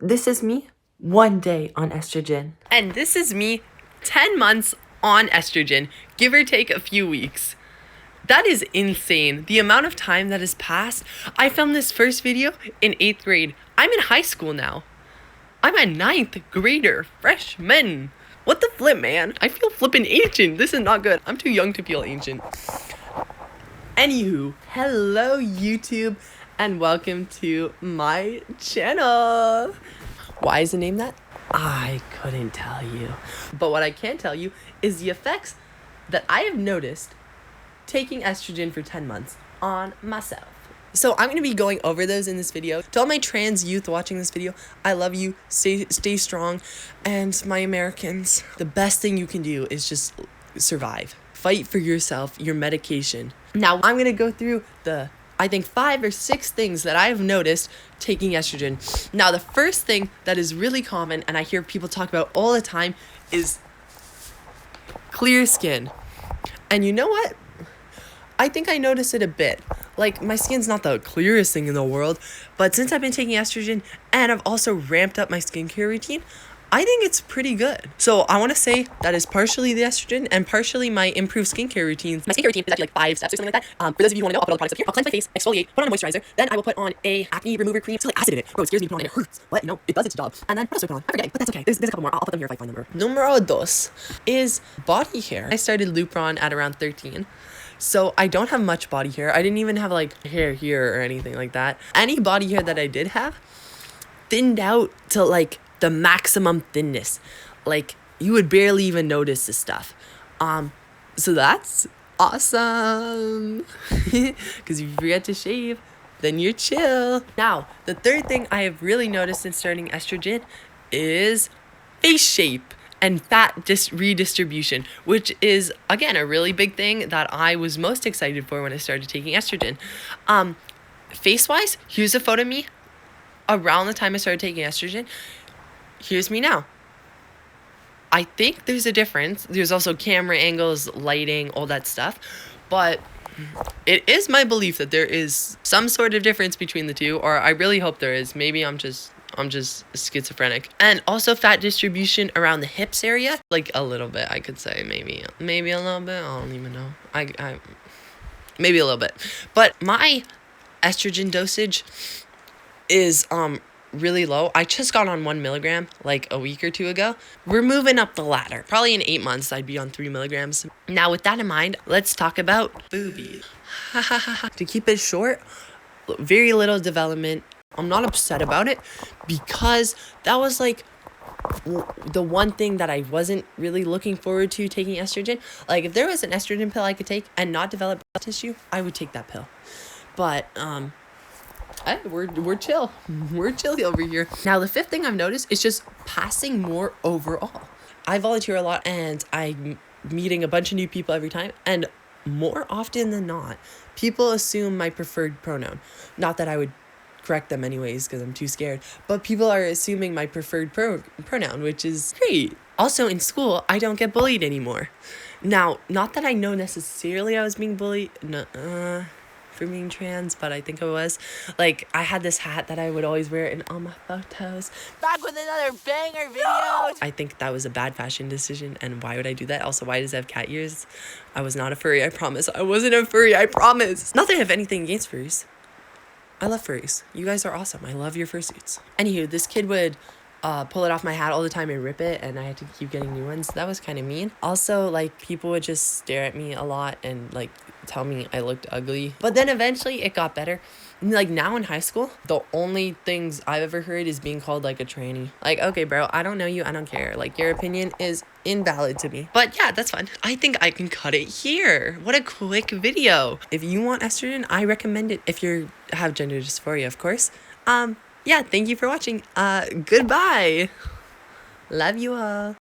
This is me 1 day on estrogen. And this is me 10 months on estrogen, give or take a few weeks. That is insane. The amount of time that has passed. I filmed this first video in 8th grade. I'm in high school now. I'm a 9th grader, freshman. What the flip, man? I feel flippin' ancient. This is not good. I'm too young to feel ancient. Anywho, hello YouTube, and welcome to my channel. Why is the name that? I couldn't tell you. But what I can tell you is the effects that I have noticed taking estrogen for 10 months on myself. So I'm going to be going over those in this video. To all my trans youth watching this video, I love you, stay strong, and my Americans, the best thing you can do is just survive. Fight for yourself, your medication. Now I'm going to go through the, I think 5 or 6 things that I've noticed taking estrogen. Now the first thing that is really common and I hear people talk about all the time is clear skin. And you know what? I think I notice it a bit. Like, my skin's not the clearest thing in the world, but since I've been taking estrogen and I've also ramped up my skincare routine, I think it's pretty good. So I want to say that is partially the estrogen and partially my improved skincare routines. My skincare routine is actually like 5 steps or something like that. For those of you who want to know, I'll put all the products up here. I'll cleanse my face, exfoliate, put on a moisturizer, then I will put on a acne remover cream. It's like acid in it. Bro, it scares me to put on it. It hurts. What? No, it does its job. And then what else do I put on? I'm forgetting, but that's okay. There's a couple more. I'll put them here if I find them. Numero dos is body hair. I started Lupron at around 13. So I don't have much body hair. I didn't even have like hair here or anything like that. Any body hair that I did have thinned out to like the maximum thinness. Like you would barely even notice this stuff. So that's awesome. Because if you forget to shave, then you're chill. Now, the third thing I have really noticed since starting estrogen is face shape and fat redistribution, which is, again, a really big thing that I was most excited for when I started taking estrogen. Face-wise, here's a photo of me around the time I started taking estrogen. Here's me now. I think there's a difference. There's also camera angles, lighting, all that stuff. But it is my belief that there is some sort of difference between the two, or I really hope there is. Maybe I'm just schizophrenic. And also fat distribution around the hips area, like a little bit, I could say. Maybe a little bit. I don't even know. I maybe a little bit. But my estrogen dosage is really low. I just got on 1 milligram like a week or 2 ago. We're moving up the ladder. Probably in 8 months I'd be on 3 milligrams. Now with that in mind, let's talk about boobies. To keep it short, very little development. I'm not upset about it because that was like the one thing that I wasn't really looking forward to taking estrogen. Like if there was an estrogen pill I could take and not develop breast tissue, I would take that pill. But we're chill. We're chill over here. Now the 5th thing I've noticed is just passing more overall. I volunteer a lot and I'm meeting a bunch of new people every time, and more often than not, people assume my preferred pronoun. Not that I would correct them anyways because I'm too scared, but people are assuming my preferred pronoun, which is great. Also in school, I don't get bullied anymore. Now, not that I know necessarily I was being bullied for being trans, but I think I was. Like, I had this hat that I would always wear in all my photos. Back with another banger video! I think that was a bad fashion decision, and why would I do that? Also, why does it have cat ears? I was not a furry, I promise. I wasn't a furry, I promise. Not that I have anything against furries. I love furries. You guys are awesome. I love your fursuits. Anywho, this kid would pull it off my hat all the time and rip it, and I had to keep getting new ones. That was kind of mean. Also, like, people would just stare at me a lot and, like, tell me I looked ugly. But then eventually it got better. Like, now in high school, the only things I've ever heard is being called, like, a tranny. Like, okay, bro, I don't know you. I don't care. Like, your opinion is invalid to me. But yeah, that's fine. I think I can cut it here. What a quick video. If you want estrogen, I recommend it. If you have gender dysphoria, of course. Yeah, thank you for watching. Goodbye. Love you all.